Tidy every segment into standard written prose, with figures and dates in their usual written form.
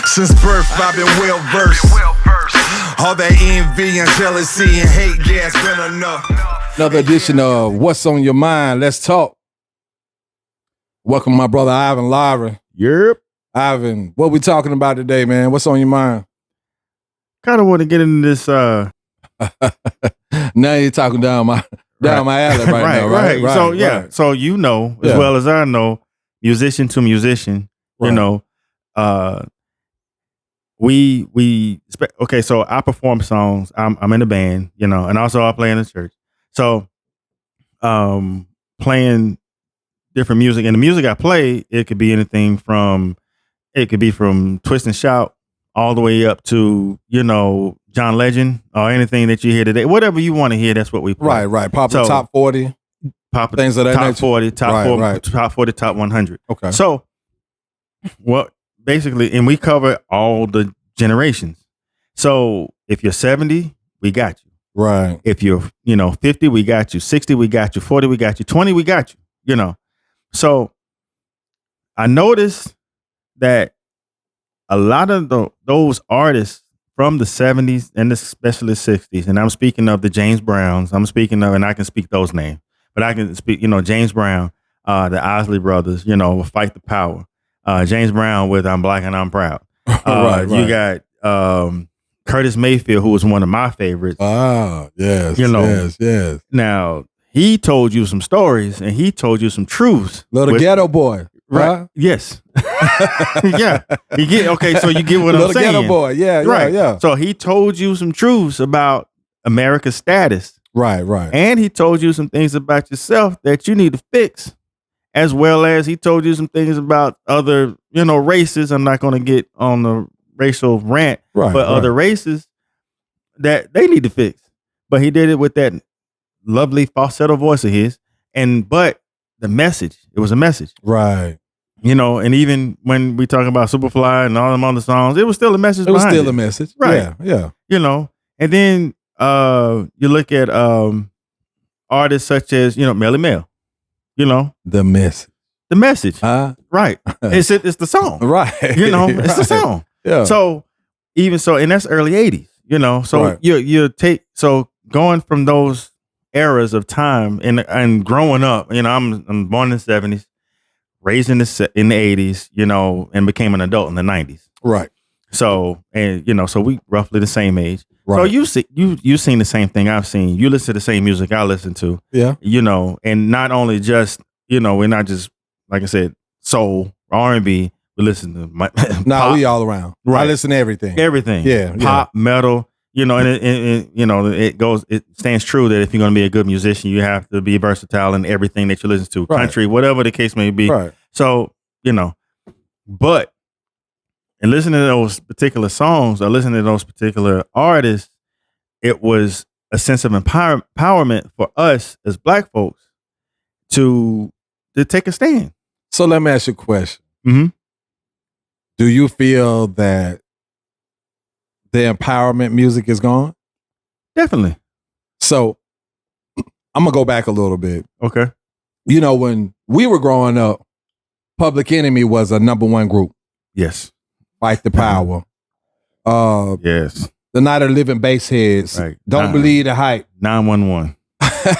Since birth, I've been well versed. All that envy and jealousy and hate gas been enough. Another edition of What's on Your Mind? Let's talk. Welcome, my brother Ivan Lyra. Yep. Ivan, what we talking about today, man? What's on your mind? Kind of want to get into this. Now you're talking down my alley right now, right? So yeah, so you know as well as I know, musician to musician, you know, okay. So I perform songs. I'm in a band, you know, and also I play in the church. So, playing different music, and the music I play, it could be anything from Twist and Shout all the way up to, you know, John Legend or anything that you hear today. Whatever you want to hear, that's what we play. Right. Popular top 40. Popular things of that top nature. 40, top 40, top 100. Okay. So, basically, and we cover all the generations. So, if you're 70, we got you. Right. If you're, 50, we got you. 60, we got you. 40, we got you. 20, we got you. You know. So, I noticed that a lot of those artists from the 70s and especially the 60s, and I'm speaking of the James Browns, and I can speak those names, but I can speak, James Brown, the Isley Brothers, Fight the Power, James Brown with I'm Black and I'm Proud. Right. You got Curtis Mayfield, who was one of my favorites. Ah, yes, yes. Now, he told you some stories and he told you some truths. Little ghetto boy. Right. Yes. Yeah. So you get what I'm saying. Little ghetto boy. Yeah. So he told you some truths about America's status. Right. And he told you some things about yourself that you need to fix, as well as he told you some things about other, races. I'm not going to get on the racial rant, other races that they need to fix. But he did it with that lovely falsetto voice of his. But the message, it was a message. Right. And even when we talk about Superfly and all them other songs, it was still a message. It was still a message. Right. Yeah. And then you look at artists such as, Melly Mel, The message. Right. It's the song. Right. It's the song. Yeah. So and that's early 80s, so you going from those eras of time and growing up, I'm born in the 70s, raised in the 80s, and became an adult in the 90s. Right. So, so we roughly the same age. Right. So you've seen the same thing I've seen. You listen to the same music I listen to. Yeah. And not only just, we're not just, like I said, soul, R&B. We listen to we all around. Right. I listen to everything. Everything. Yeah. Pop, metal. And it stands true that if you're going to be a good musician, you have to be versatile in everything that you listen to, country, whatever the case may be. Right. So, but in listening to those particular songs or listening to those particular artists, it was a sense of empowerment for us as Black folks to take a stand. So let me ask you a question. Mm-hmm. Do you feel that the empowerment music is gone? Definitely. So I'm going to go back a little bit. Okay. When we were growing up, Public Enemy was a number one group. Yes. Fight the Power. Yes. The Night of Living Bassheads. Right. Don't Believe the Hype. 911.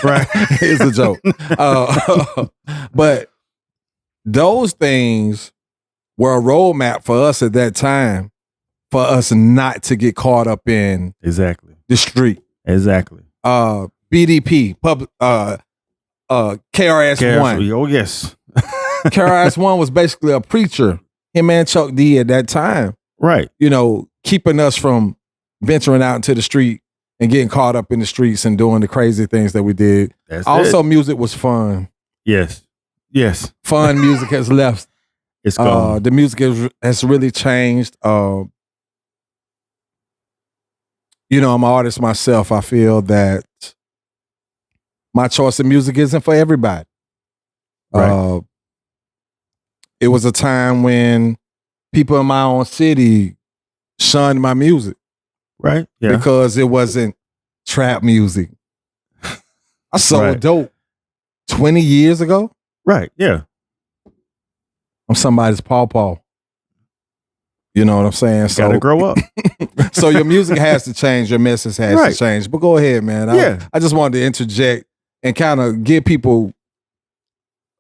Right. It's a joke. But those things were a roadmap for us at that time, for us not to get caught up in exactly the street. Exactly. BDP, KRS-One. Oh, yes. KRS-One was basically a preacher. Him and Chuck D at that time. Right. Keeping us from venturing out into the street and getting caught up in the streets and doing the crazy things that we did. Music was fun. Yes. Fun music has left. It's gone. The music has really changed. I'm an artist myself. I feel that my choice of music isn't for everybody. Right. It was a time when people in my own city shunned my music. Right. Yeah. Because it wasn't trap music. I sold dope 20 years ago. Right. Yeah. I'm somebody's pawpaw. You know what I'm saying? So gotta grow up. So your music has to change. Your message has to change. But go ahead, man. I just wanted to interject and kind of give people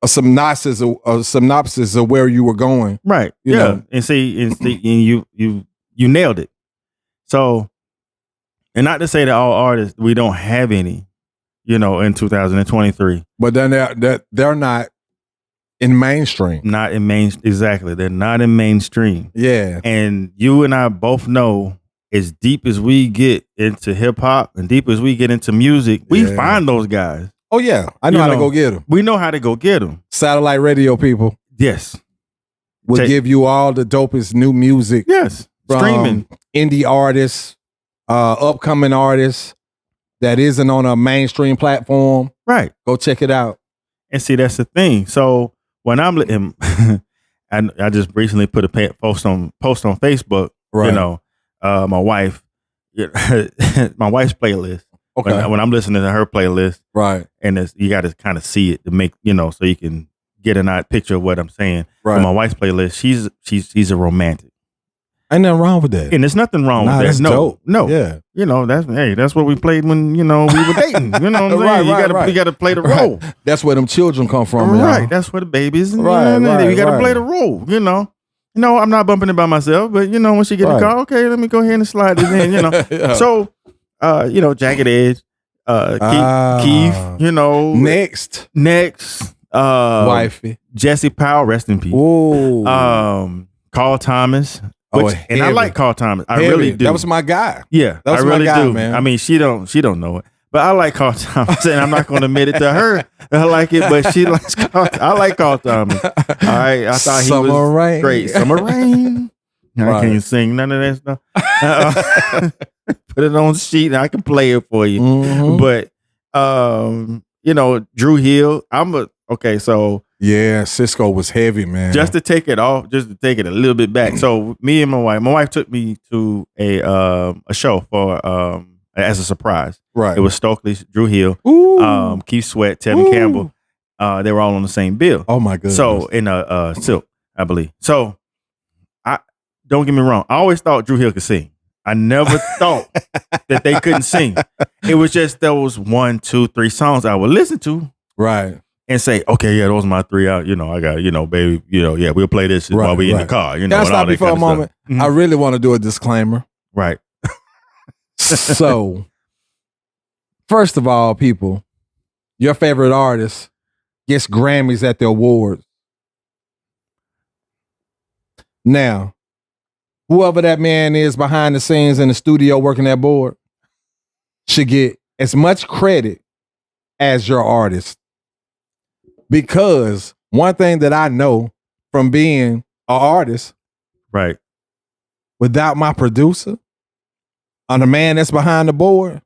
a synopsis of where you were going. Right. You know? And see, and you nailed it. So, and not to say that all artists, we don't have any, in 2023. But then they're not in mainstream. Not in exactly. They're not in mainstream. Yeah. And you and I both know, as deep as we get into hip hop and deep as we get into music, we find those guys. Oh yeah, I know how to go get them. We know how to go get them. Satellite radio people. Yes. Will give you all the dopest new music. Yes. Streaming. Indie artists, upcoming artists that isn't on a mainstream platform. Right. Go check it out. And see, that's the thing. So when I'm I just recently put a post on Facebook. Right. My wife, my wife's playlist. Okay. When I'm listening to her playlist, right, and you got to kind of see it to make so you can get a picture of what I'm saying. Right. But my wife's playlist, she's a romantic. Ain't nothing wrong with that. And there's nothing wrong with that. That's dope. No. Yeah. That's what we played when we were dating. You know what I'm saying? You gotta play the role. Right. That's where them children come from. Right. Y'all. That's where the babies. Right. You gotta play the role. I'm not bumping it by myself, but when she get the car, okay, let me go ahead and slide this in. Yeah. So, Jagged Edge, Keith. Next. Wifey. Jesse Powell, rest in peace. Ooh. Carl Thomas. And I like Carl Thomas. I really do. That was my guy. Yeah, that was I really my guy, do. Man. I mean, she don't know it, but I like Carl Thomas, and I'm not going to admit it to her. I like it, but she likes Carl. I like Carl Thomas. All right, I thought he was Rain. Great. Summer Rain. I can't sing none of that stuff. Put it on the sheet, and I can play it for you. Mm-hmm. But Drew Hill. So. Yeah, Cisco was heavy, man. Just to take it a little bit back. So me and my wife took me to a show for as a surprise. Right. It was Stokely, Drew Hill, Keith Sweat, Tevin Campbell. They were all on the same bill. Oh my goodness. So in Silk, I believe. So I don't get me wrong. I always thought Drew Hill could sing. I never thought that they couldn't sing. It was just those 1, 2, 3 songs I would listen to. Right. And say, okay, yeah, those are my 3 out. I got, baby, we'll play this while we in the car. Can I stop you for a moment? Mm-hmm. I really want to do a disclaimer. Right. So, first of all, people, your favorite artist gets Grammys at the awards. Now, whoever that man is behind the scenes in the studio working that board should get as much credit as your artist. Because one thing that I know from being an artist, right, without my producer or the man that's behind the board,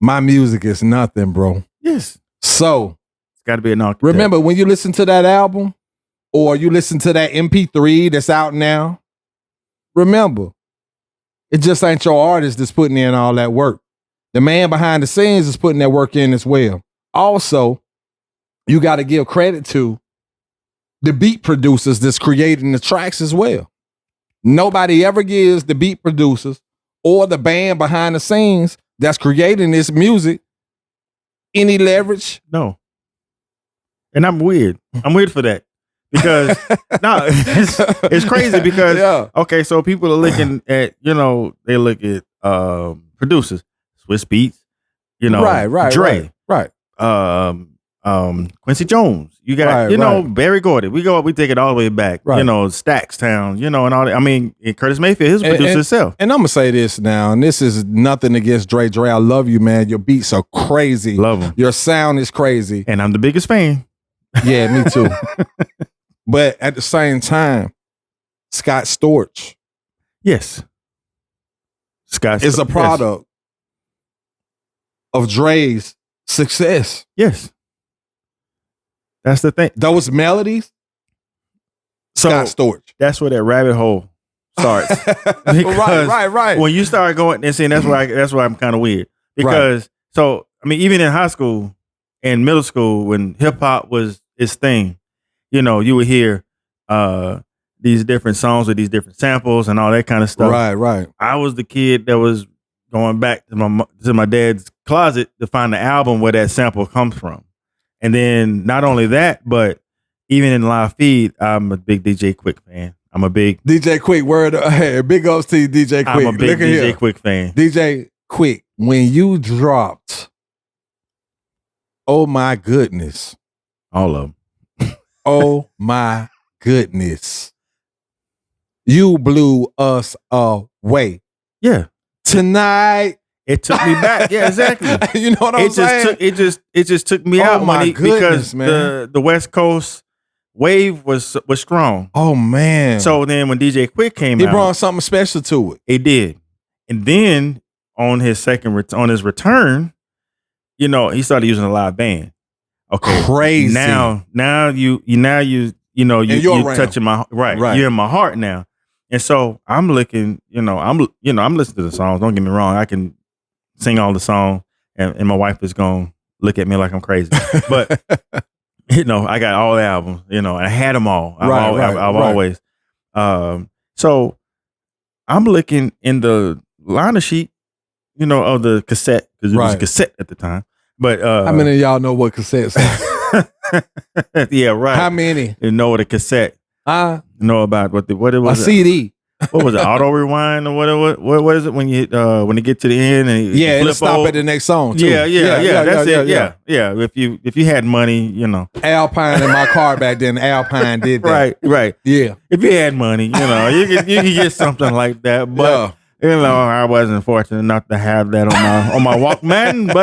my music is nothing, bro. Yes. So it's got to be an architect. Remember, when you listen to that album or you listen to that MP3 that's out now, remember, it just ain't your artist that's putting in all that work. The man behind the scenes is putting that work in as well. Also, you got to give credit to the beat producers that's creating the tracks as well. Nobody ever gives the beat producers or the band behind the scenes that's creating this music any leverage. No. And I'm weird. I'm weird for that. Because it's crazy because okay, so people are looking at, they look at producers, Swiss Beats, right, Dre. Right. Quincy Jones. You got, Barry Gordy. We take it all the way back. Right. Stackstown, and all that. I mean, Curtis Mayfield, his producer himself. And I'm gonna say this now, and this is nothing against Dre. Dre, I love you, man. Your beats are crazy. Love them. Your sound is crazy. And I'm the biggest fan. Yeah, me too. But at the same time, Scott Storch. Yes. Scott is a product of Dre's success. Yes. That's the thing. Those melodies, Scott Storch. That's where that rabbit hole starts. Right. When you start going and saying that's why I'm kind of weird. Because so I mean, even in high school and middle school, when hip hop was its thing, you would hear these different songs with these different samples and all that kind of stuff. Right. I was the kid that was going back to my dad's closet to find the album where that sample comes from. And then not only that, but even in live feed, I'm a big DJ Quick fan. I'm a big DJ Quick. Word, hey, big ups to you, DJ Quick. I'm a big DJ Quick fan. DJ Quick, when you dropped, oh my goodness, all of them. Oh my goodness, you blew us away. Yeah, tonight. It took me back. Yeah, exactly. You know what I'm saying? It just took me out because man. the West Coast wave was strong. Oh man! So then when DJ Quick came out, he brought something special to it. It did, and then on his return, you know, he started using a live band. Okay, crazy. Now you you're touching my right. You're in my heart now, and so I'm looking. I'm listening to the songs. Don't get me wrong. I can sing all the songs, and my wife is gonna look at me like I'm crazy. But I got all the albums. And I had them all. I've always. So I'm looking in the liner sheet, of the cassette because it was a cassette at the time. But how many of y'all know what cassettes are? Yeah, right. How many? You know what a cassette? Know about what it was? A CD. What was it? Auto rewind or what? What is it when you get to the end and it'll stop at the next song too. Yeah. That's it. Yeah. If you had money, Alpine in my car back then. Alpine did that. Right. Yeah. If you had money, you could get something like that. But I wasn't fortunate enough to have that on my Walkman.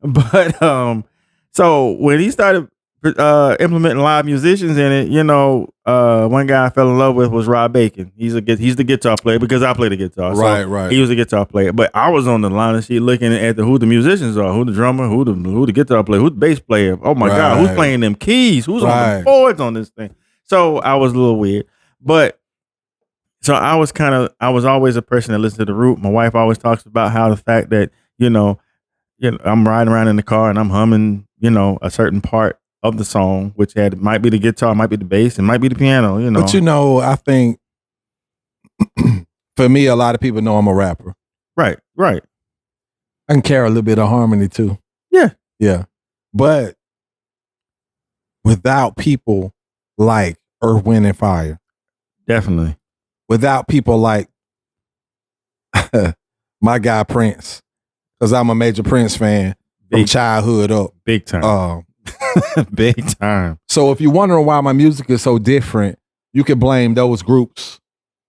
But so when he started implementing live musicians in it, one guy I fell in love with was Rob Bacon. He's the guitar player because I play the guitar. Right. He was a guitar player, but I was on the line sheet looking at who the musicians are, who the drummer, who the guitar player, who the bass player. Oh my God, who's playing them keys? Who's on the boards on this thing? So I was a little weird, but so I was always a person that listened to the Root. My wife always talks about how the fact that I'm riding around in the car and I'm humming a certain part of the song, which might be the guitar, might be the bass, and might be the piano, But I think for me, a lot of people know I'm a rapper. Right. I can carry a little bit of harmony too. Yeah. But without people like Earth, Wind, and Fire. Definitely. Without people like my guy Prince, because I'm a major Prince fan from childhood up. Big time. Big time. So if you're wondering why my music is so different, you can blame those groups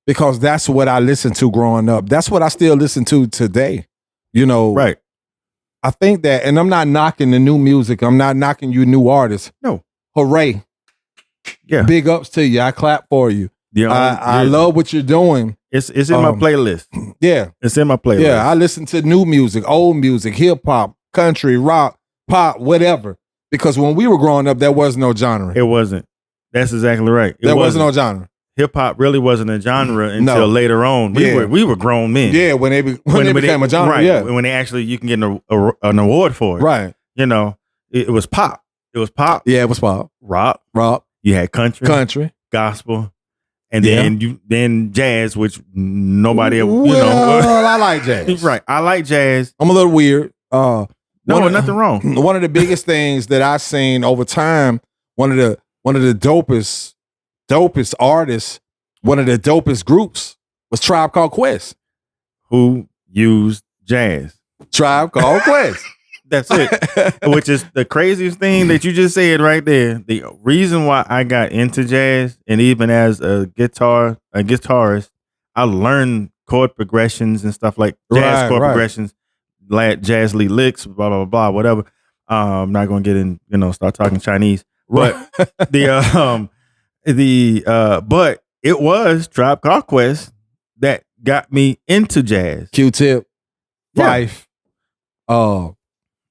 because that's what I listened to growing up. That's what I still listen to today. Right. I think that, and I'm not knocking the new music. I'm not knocking you new artists. No. Hooray. Yeah. Big ups to you. I clap for you. I love what you're doing. It's in my playlist. Yeah. It's in my playlist. Yeah. I listen to new music, old music, hip hop, country, rock, pop, whatever. Because when we were growing up, there was no genre. It wasn't. That's exactly right. There wasn't no genre. Hip hop really wasn't a genre until later on. We were grown men. Yeah, when they became a genre. Right. Yeah, when they actually you can get an award for it. Right. It was pop. It was pop. Yeah, it was pop. Rock. You had country, gospel, and then jazz, which nobody ever. I like jazz. Right. I like jazz. I'm a little weird. Nothing wrong. One of the biggest things that I've seen over time, one of the dopest artists, one of the dopest groups was Tribe Called Quest. Who used jazz? Tribe Called Quest. That's it. Which is the craziest thing that you just said right there. The reason why I got into jazz, and even as a guitarist, I learned chord progressions and stuff like jazz chord progressions. Jazz lead licks, blah blah blah, whatever. I'm not gonna get in, start talking Chinese. But but it was Tribe Called Quest that got me into jazz. Q-Tip, Fife,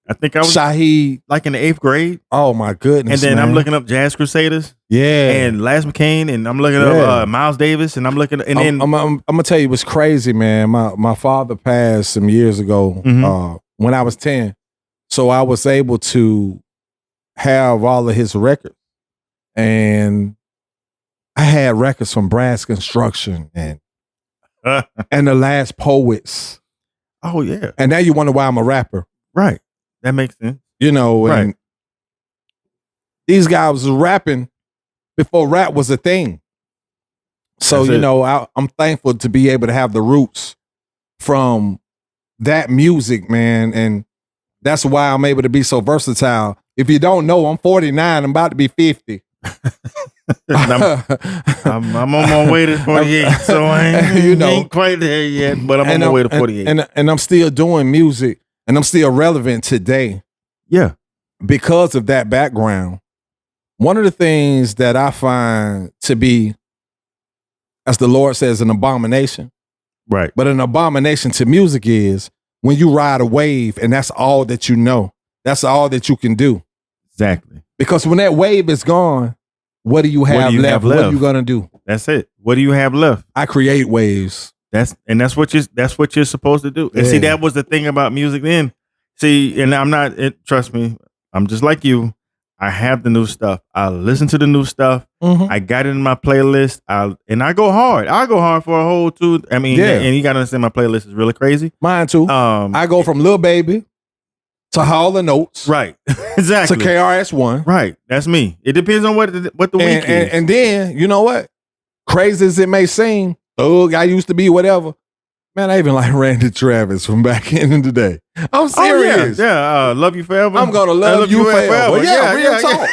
I think I was Shaheed, like in the 8th grade. Oh my goodness! And then man. I'm looking up Jazz Crusaders, and Laz McCain, and I'm looking up Miles Davis, and I'm looking. And then I'm gonna tell you what's crazy, man. My father passed some years ago when I was 10, so I was able to have all of his records, and I had records from Brass Construction and the Last Poets. Oh yeah. And now you wonder why I'm a rapper. Right. That makes sense. You know, and Right. these guys was rapping before rap was a thing. So, That's you it. know, I'm thankful to be able to have the roots from that music, man. And that's why I'm able to be so versatile. If you don't know, I'm 49. I'm about to be 50. I'm on my way to 48, so I ain't quite there yet, but I'm on my way to 48. And I'm still doing music, and I'm still relevant today. Yeah. Because of that background. One of the things that I find to be, as the Lord says, an abomination. Right. But an abomination to music is when you ride a wave and that's all that you know. That's all that you can do. Exactly. Because when that wave is gone, what do you have left? What are you gonna do? That's it. What do you have left? I create waves. That's what you're supposed to do. And Yeah. see, that was the thing about music then. See, and I'm not. Trust me, I'm just like you. I have the new stuff. I listen to the new stuff. Mhm. I got it in my playlist. I go hard. I go hard for a whole 2. I mean, Yeah. and you gotta understand, my playlist is really crazy. Mine too. I go from Lil Baby to Hall and Oates, Right. Exactly. to KRS-One. Right. That's me. It depends on what the week is. And then, you know what? Crazy as it may seem, I used to be whatever. Man, I even like Randy Travis from back in the day. I'm serious. Oh, yeah. Love You Forever. I'm gonna love you forever. Yeah, real talk.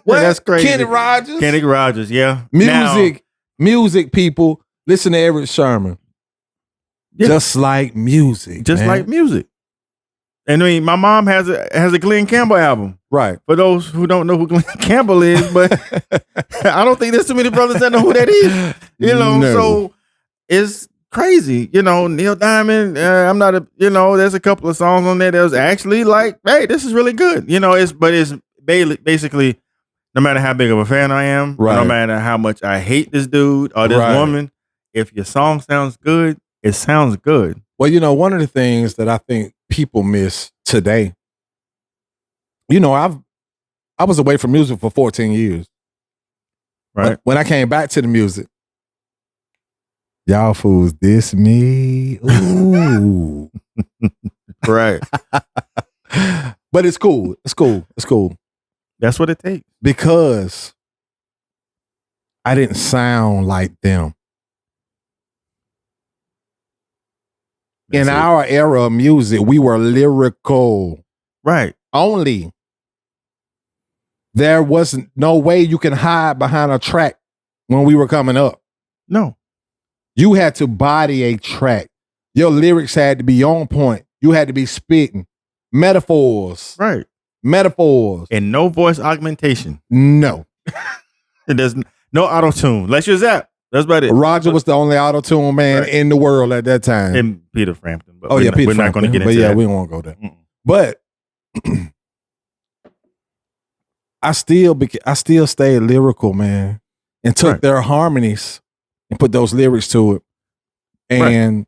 What? That's crazy. Kenny Rogers. Kenny Rogers, yeah. Music people, listen to Eric Sherman. Yeah. Just like music. Just man. like music. And I mean, my mom has a Glenn Campbell album. Right. For those who don't know who Glenn Campbell is, but I don't think there's too many brothers that know who that is. You know, No. so it's crazy. You know, Neil Diamond, there's a couple of songs on there that was actually like, hey, this is really good. You know, it's basically, no matter how big of a fan I am, Right. no matter how much I hate this dude or this Right. woman, if your song sounds good, it sounds good. Well, you know, one of the things that I think people miss today, you know, I was away from music for 14 years. Right. When I came back to the music, y'all fools diss me. Ooh. Right. But it's cool. It's cool. It's cool. That's what it takes. Because I didn't sound like them. In our era of music, we were lyrical. Right. Only. There wasn't no way you can hide behind a track when we were coming up. No. You had to body a track. Your lyrics had to be on point. You had to be spitting. Metaphors. Right. Metaphors. And no voice augmentation. No. There's no auto-tune. Unless you're Zap. That's about it. Roger was the only auto-tune man in the world at that time. And Peter Frampton. But Peter we're Frampton. not going to get into that. that. We won't go there. Mm-mm. But I still stayed lyrical, man, and took Right. their harmonies and put those lyrics to it. And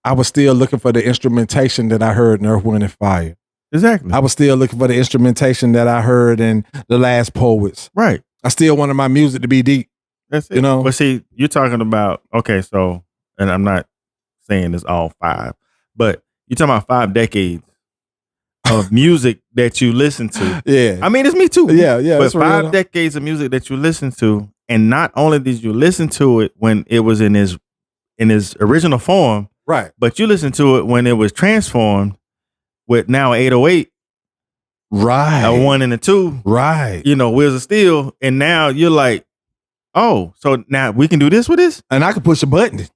I was still looking for the instrumentation that I heard in Earth, Wind, and Fire. Exactly. I was still looking for the instrumentation that I heard in The Last Poets. Right. I still wanted my music to be deep. That's it. You know? But see, you're talking about, okay, so, and I'm not saying it's all 5, but you're talking about 5 decades of music that you listen to. Yeah. I mean, it's me too. Yeah. But that's 5 real. decades of music that you listen to, and not only did you listen to it when it was in his original form, Right. but you listened to it when it was transformed with now 808, Right. a 1 and a 2, Right. you know, Wheels of Steel, and now you're like, oh, so now we can do this with this? And I could push a button.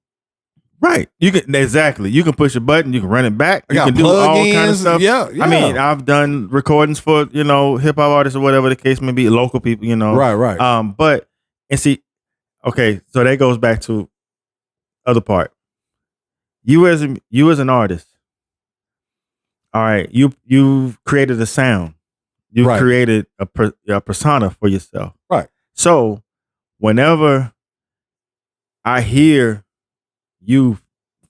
Right. You can push a button, you can run it back, I you got can do all kind of plugins. stuff. Yeah. I mean, I've done recordings for, you know, hip hop artists or whatever the case may be, local people, you know. Right. But and see, okay, so that goes back to other part. You as an artist, all right, you've created a sound. You've Right. created a persona for yourself. Right. So whenever I hear you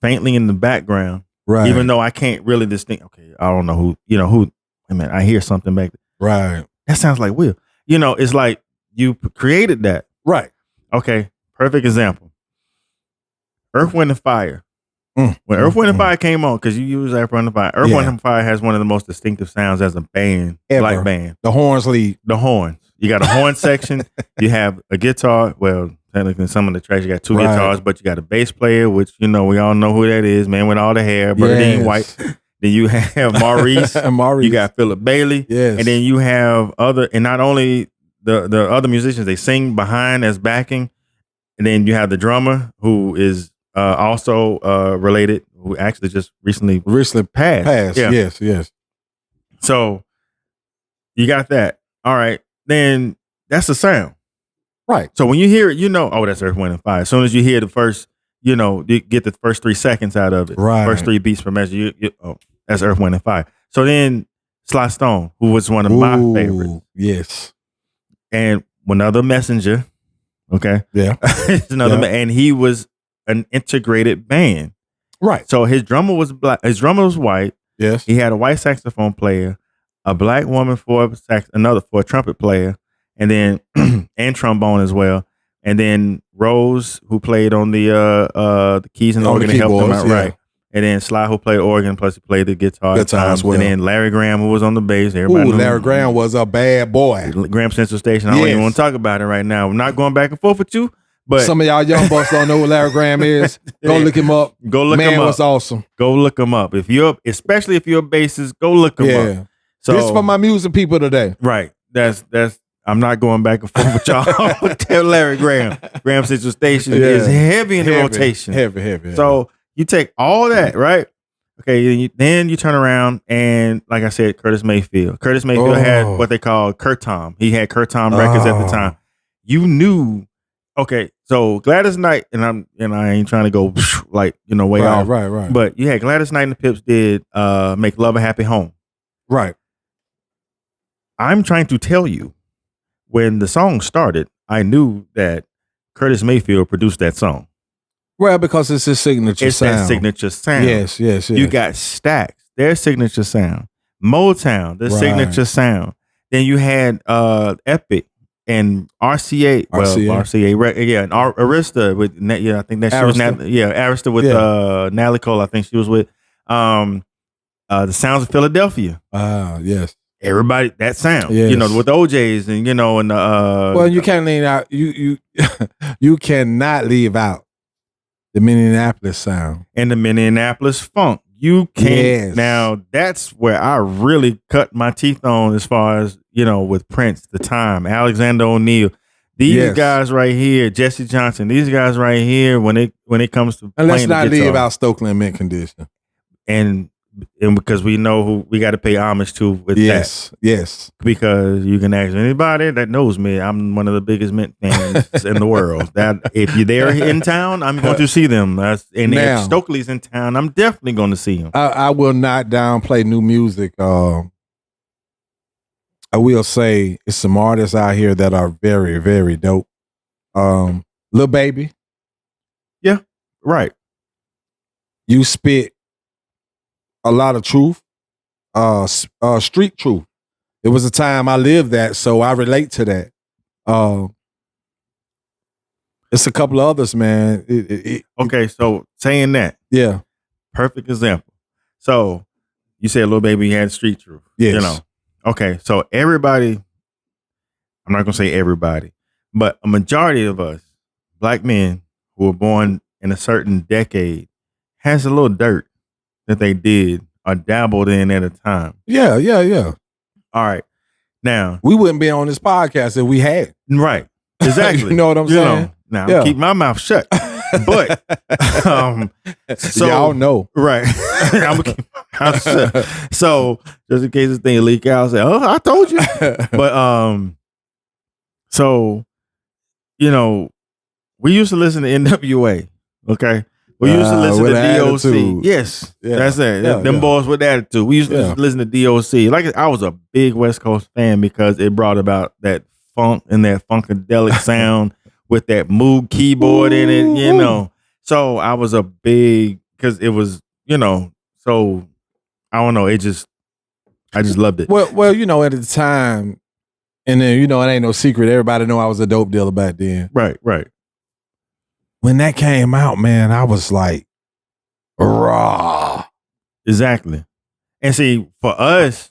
faintly in the background, Right. even though I can't really distinct, okay, I don't know who, I mean, I hear something back there. Right. That sounds like Will. You know, it's like you created that. Right. Okay, perfect example. Earth, Wind, and Fire. When Earth, Wind, and Fire came on, because you use Earth, Wind, and Fire. Earth, Wind, and Fire has one of the most distinctive sounds as a band, black band. The horns lead. The horns. You got a horn section. You have a guitar. Well, technically, some of the tracks, you got two guitars, but you got a bass player, which, we all know who that is, man with all the hair, Birdine White. Then you have Maurice. You got Philip Bailey. Yes. And then you have and not only the other musicians, they sing behind as backing. And then you have the drummer, who is also related, who actually just recently passed. Yeah. Yes. So you got that. All right. Then that's the sound. Right. So when you hear it, oh, that's Earth, Wind, and Fire. As soon as you hear the first, you get the first 3 seconds out of it. Right. First 3 beats per measure. That's Earth, Wind, and Fire. So then Sly Stone, who was one of my favorites. Yes. And another messenger. Okay. Yeah. Another and he was an integrated band. Right. So his drummer was black. His drummer was white. Yes. He had a white saxophone player, a black woman for a trumpet player, and then and trombone as well. And then Rose, who played on the keys and organ, and helped him out, right? And then Sly, who played organ, plus he played the guitar as well. And then Larry Graham, who was on the bass. Everybody Larry Graham was a bad boy. Graham Central Station. I don't even want to talk about it right now. I'm not going back and forth with you, but some of y'all young bucks don't know who Larry Graham is. Go look him up. Go look him up. Man was awesome. Go look him up. Especially if you're a bassist, go look him up. So this is for my music people today. Right. That's I'm not going back and forth with y'all. Tell Larry Graham. Graham Central Station is heavy in the rotation. Heavy. So you take all that, right? Okay, then you turn around and, like I said, Curtis Mayfield. Curtis Mayfield had what they call Curtom. He had Curtom records at the time. You knew, okay, so Gladys Knight, and I ain't trying to go way off. Right. But you had Gladys Knight and the Pips did Make Love a Happy Home. Right. I'm trying to tell you, when the song started, I knew that Curtis Mayfield produced that song. Well, because it's his signature sound. It's that signature sound. Yes. You got Stax, their signature sound. Motown, their signature sound. Then you had Epic and RCA. Well, RCA, and Arista with I think that she was Arista with Natalie Cole. I think she was with the Sounds of Philadelphia. Yes. Everybody, that sound, yes. With the OJs and and well, you can't leave out. You cannot leave out the Minneapolis sound and the Minneapolis funk. You can't. Yes. Now that's where I really cut my teeth on, as far as with Prince, The Time, Alexander O'Neal, these guys right here, Jesse Johnson, these guys right here. When it comes to and let's not leave out Stokely and Mint Condition, and because we know who we got to pay homage to with that. Yes. Because you can ask anybody that knows me, I'm one of the biggest Mint fans in the world. That if you're there in town, I'm going to see them. If Stokely's in town, I'm definitely going to see him. I will not downplay new music. I will say it's some artists out here that are very, very dope. Lil Baby. Yeah, right. You spit a lot of truth, street truth. It was a time I lived that, so I relate to that. It's a couple of others, man. Okay, so saying that, perfect example. So you said Lil Baby had street truth. Yes. Okay, so everybody, I'm not gonna say everybody, but a majority of us, black men who were born in a certain decade, has a little dirt that they did or dabbled in at a time. Yeah. All right. Now, we wouldn't be on this podcast if we had. Right. Exactly. You know what I'm saying? Now, I'm keep my mouth shut. But, so. Y'all know. Right. I'm going to keep my mouth shut. So, just in case this thing leak out, I'll say, I told you. But, so, we used to listen to NWA. Okay. We used to listen to DOC. Attitude. Yes, that's it. Yeah, Them boys with attitude. We used to listen to DOC. Like, I was a big West Coast fan because it brought about that funk and that funkadelic sound with that Moog keyboard in it, So I was a big, because it was, so I don't know. I just loved it. Well, at the time, And then, it ain't no secret. Everybody know I was a dope dealer back then. Right. When that came out, man, I was like, raw. Exactly. And see, for us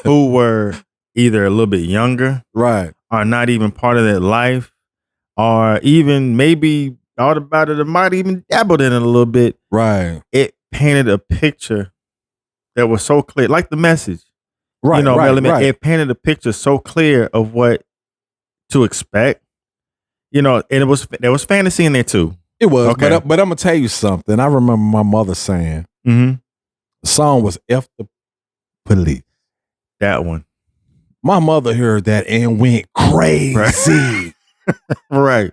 who were either a little bit younger, right, or not even part of that life, or even maybe thought about it or might even dabbled in it a little bit, right, it painted a picture that was so clear, like the message. Right, right. It painted a picture so clear of what to expect. And there was fantasy in there too. It was, okay. But I'm gonna tell you something. I remember my mother saying the song was "F the Police." That one. My mother heard that and went crazy. Right.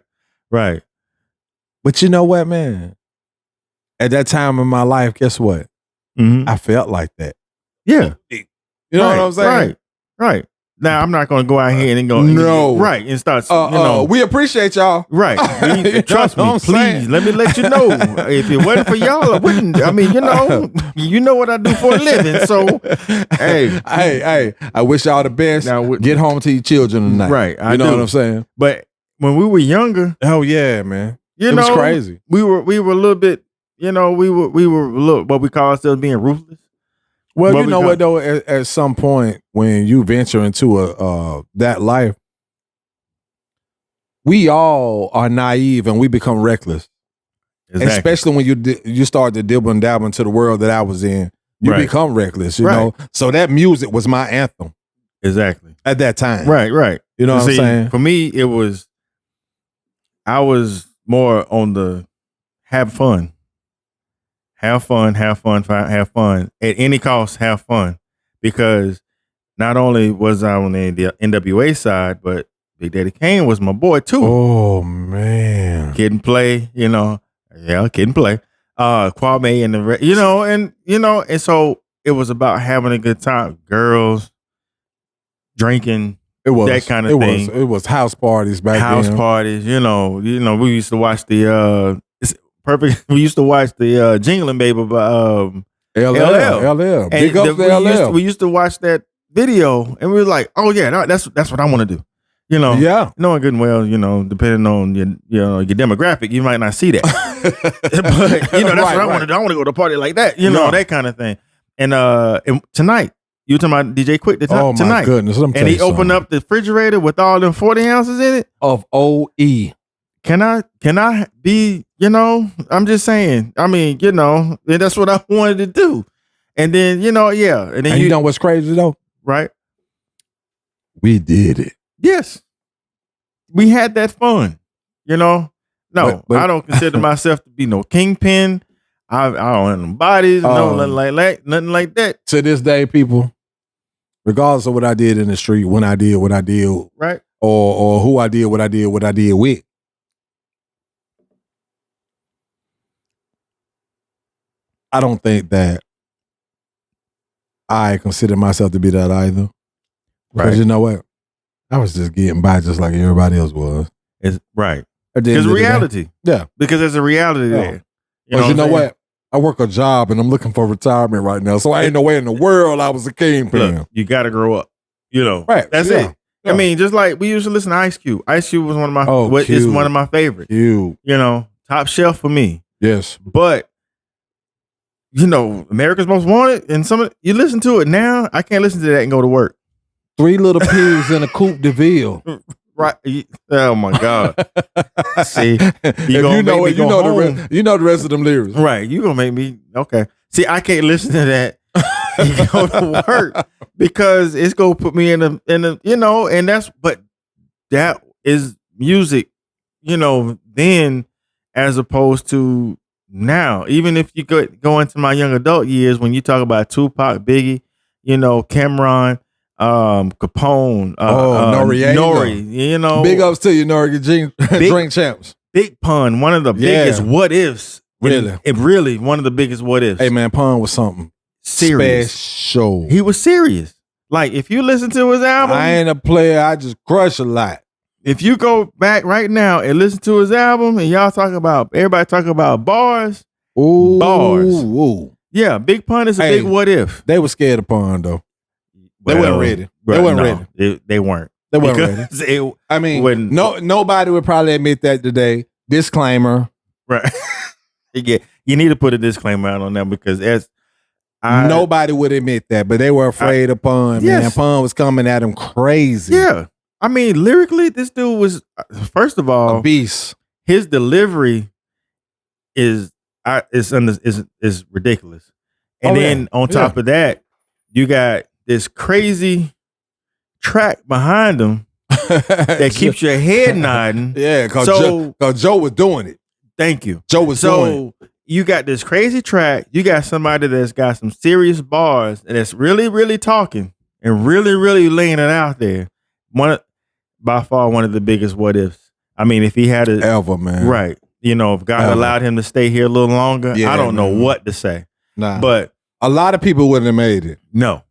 But you know what, man? At that time in my life, guess what? I felt like that. Yeah. You know what I'm saying? Right. Now I'm not going to go out here and go and start. We appreciate y'all. Right. Trust me, please. Let me let you know. If it wasn't for y'all, I wouldn't. I mean, you know what I do for a living. So, hey, I wish y'all the best. Now, get home to your children tonight. Right. You know what I'm saying? But when we were younger, oh yeah, man, it was crazy. We were a little bit. We were a little what we call ourselves being ruthless. Well, you know what though? At some point, when you venture into that life, we all are naive and we become reckless. Exactly. Especially when you start to dibble and dabble into the world that I was in, you become reckless. You know, so that music was my anthem. Exactly. At that time. Right. You know what I'm saying? For me, I was more on the have fun. Have fun at any cost. Have fun, because not only was I on the NWA side, but Big Daddy Kane was my boy too. Oh man, Kid and Play, Kid and Play, Kwame and and so it was about having a good time, girls, drinking. It was that kind of thing. It was house parties back then. House parties, we used to watch the. Perfect. We used to watch the Jingling Baby by LL. Big up to LL. We used to watch that video and we were like, oh yeah, that's what I want to do. Yeah. Knowing good and well, depending on your demographic, you might not see that. But that's what I want to do. I want to go to a party like that, that kind of thing. And tonight, you talking about DJ Quick tonight? My goodness. And he opened up the refrigerator with all them 40 ounces in it of OE. Can I be, I'm just saying, I mean, and that's what I wanted to do. And then, yeah. And then you know what's crazy though? Right? We did it. Yes. We had that fun, No, but I don't consider myself to be no kingpin. I don't have no bodies, nothing like that. To this day, people, regardless of what I did in the street, when I did what I did, right? Or who I did what I did with. I don't think that I consider myself to be that either. Because you know what? I was just getting by just like everybody else was. It's right. Because reality. Yeah. Because there's a reality there. You know what? I work a job and I'm looking for retirement right now. So I ain't no way in the world I was a kingpin. Look, you got to grow up. Right. That's it. Yeah. I mean, just like we used to listen to Ice Cube. Ice Cube was one of my is one of my favorites. Top shelf for me. Yes. But America's Most Wanted, and you listen to it now. I can't listen to that and go to work. 3 Little Pigs in a Coupe de Ville. Right. Oh my God. See, you know the rest of them lyrics. Right. You gonna make me okay. See, I can't listen to that and go to work because it's gonna put me in a and that is music, then as opposed to now. Even if you go into my young adult years, when you talk about Tupac, Biggie, Cameron, Capone, Nori, big ups to you, Nori, drink champs. Big Pun, one of the biggest what ifs. Really one of the biggest what ifs. Hey man, Pun was something serious. Special. He was serious. Like if you listen to his album, I ain't a player. I just crush a lot. If you go back right now and listen to his album, and everybody talking about bars, Ooh. Yeah, Big Pun is a big what if. They were scared of Pun though. They weren't ready. They weren't ready. They weren't. They weren't ready. Because it I mean, wouldn't- nobody would probably admit that today. Disclaimer. right. Yeah, you need to put a disclaimer out on that because Nobody would admit that, but they were afraid of Pun, man. Yes. Pun was coming at him crazy. Yeah. I mean, lyrically, this dude was, first of all, A beast. his delivery is ridiculous. And then on top of that, you got this crazy track behind him that keeps your head nodding. Yeah, because So- Joe was doing it. Thank you. Joe was doing it. So you got this crazy track. You got somebody that's got some serious bars and that's really, really talking and really, really laying it out there. By far one of the biggest what ifs. I mean, if he had Ever, man. right, if God Ever. allowed him to stay here a little longer, Yeah, I don't know man. what to say. Nah. But a lot of people wouldn't have made it. no,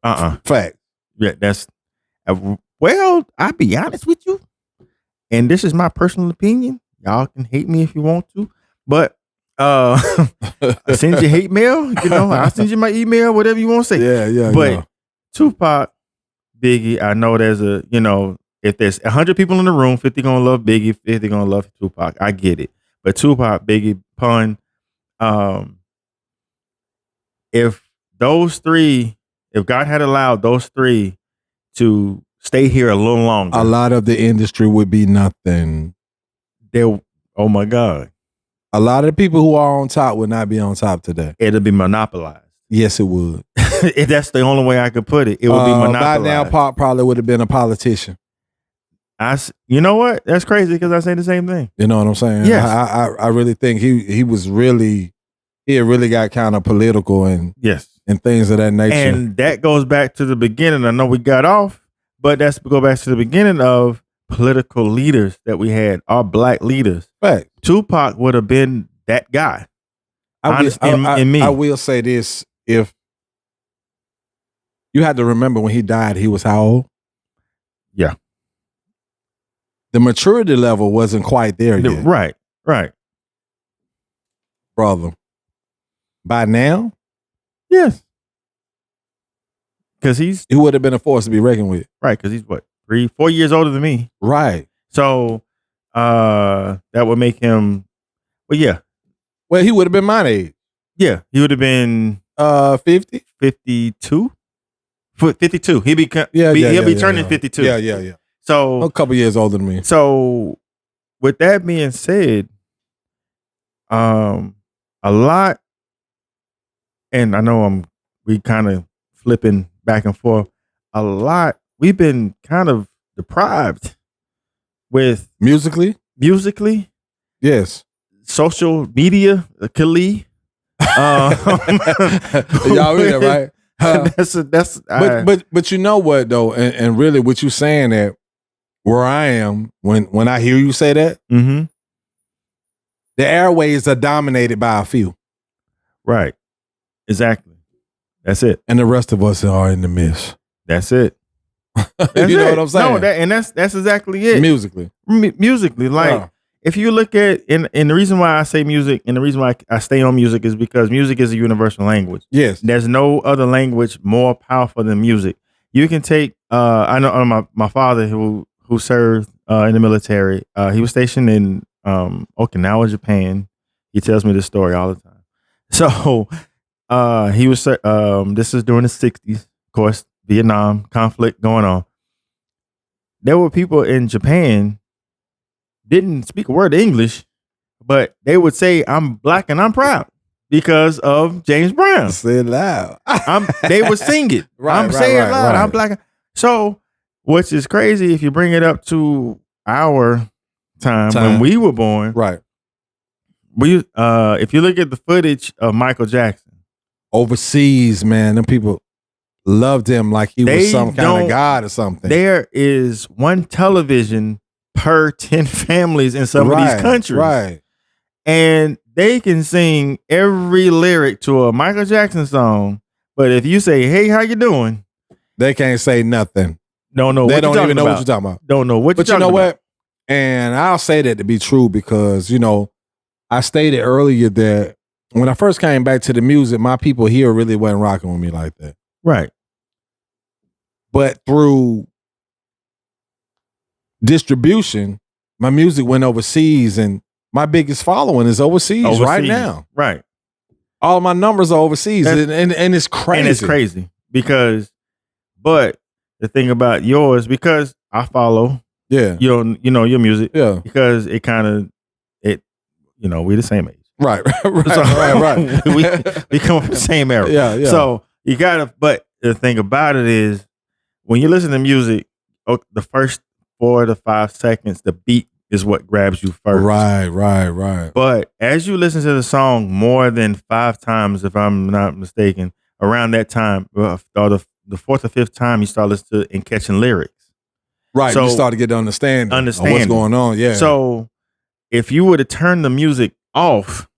Fact. yeah, that's well. I'll be honest with you, and this is my personal opinion. Y'all can hate me if you want to, but I send you hate mail. I'll send you my email, whatever you want to say. Yeah. But Tupac, Biggie, I know there's if there's 100 people in the room, 50 gonna love Biggie, 50 gonna love Tupac. I get it. But Tupac, Biggie, Pun, if God had allowed those three to stay here a little longer, a lot of the industry would be nothing. Oh my God, A lot of the people who are on top would not be on top today. it'll be monopolized. Yes, it would. If that's the only way I could put it, it would be By monopolized. now, Pop probably would have been a politician. You know what? That's crazy because I say the same thing. You know what I'm saying? Yes. I really think he had really got kind of political and Yes. things of that nature. And that goes back to the beginning. I know we got off, but that's go back to the beginning of political leaders that we had, our black leaders. Fact. Tupac would have been that guy. I will say this: if you had to remember when he died, he was how old? Yeah. The maturity level wasn't quite there yet, Right. brother. By now, Yes. Because he would have been a force to be reckoned with. right. Because he's what 3-4 years older than me. Right. So that would make him. Well, yeah. Well, he would have been my age. Yeah. He would have been 50. 52. 52. He'll be turning 52. Yeah. So A couple years older than me. So, with that being said, a lot, and I know we kind of flipping back and forth. A lot, we've been kind of deprived with Musically, yes. social media, Kali. Y'all hear that, right? But you know what though, and really what you saying that where I am when I hear you say that, mm-hmm. the airways are dominated by a few, Right. Exactly. That's it. and the rest of us are in the mist. That's it. You know what I'm saying? No, that's exactly it. Musically, Musically, like if you look at and the reason why I say music and the reason why I stay on music is because music is a universal language. yes, There's no other language more powerful than music. You can take I know my father who served in the military. He was stationed in Okinawa, Japan. He tells me this story all the time. So he was this is during the 60s, of course, Vietnam conflict going on. There were people in Japan didn't speak a word of English, but they would say, "I'm black and I'm proud because of James Brown." say it loud. They would sing it. I'm saying it loud. I'm black. So, which is crazy if you bring it up to our time. When we were born. Right. We if you look at the footage of Michael Jackson Overseas, man, them people loved him like he was some kind of god or something. there is one television per 10 families in some of these countries. Right. And they can sing every lyric to a Michael Jackson song. But if you say, "Hey, how you doing?" They can't say nothing. Don't know They don't even know what you're talking about. Don't know what you're But you talking know about. what? And I'll say that to be true because, I stated earlier that when I first came back to the music, my people here really wasn't rocking with me like that. Right. But through distribution, my music went overseas, and my biggest following is overseas right now. Right. All my numbers are overseas, and it's crazy. And it's crazy because, but the thing about yours, because I follow, your music, because it kind of, we the same age, right, right. we come from the same era, yeah. So you gotta, but the thing about it is, when you listen to music, the first 4 to 5 seconds, the beat is what grabs you first. Right. But as you listen to the song more than 5 times, if I'm not mistaken, around that time, or the 4th or 5th time, you start listening to and catching lyrics. Right. So you start to get to understand what's going on. Yeah. So if you were to turn the music off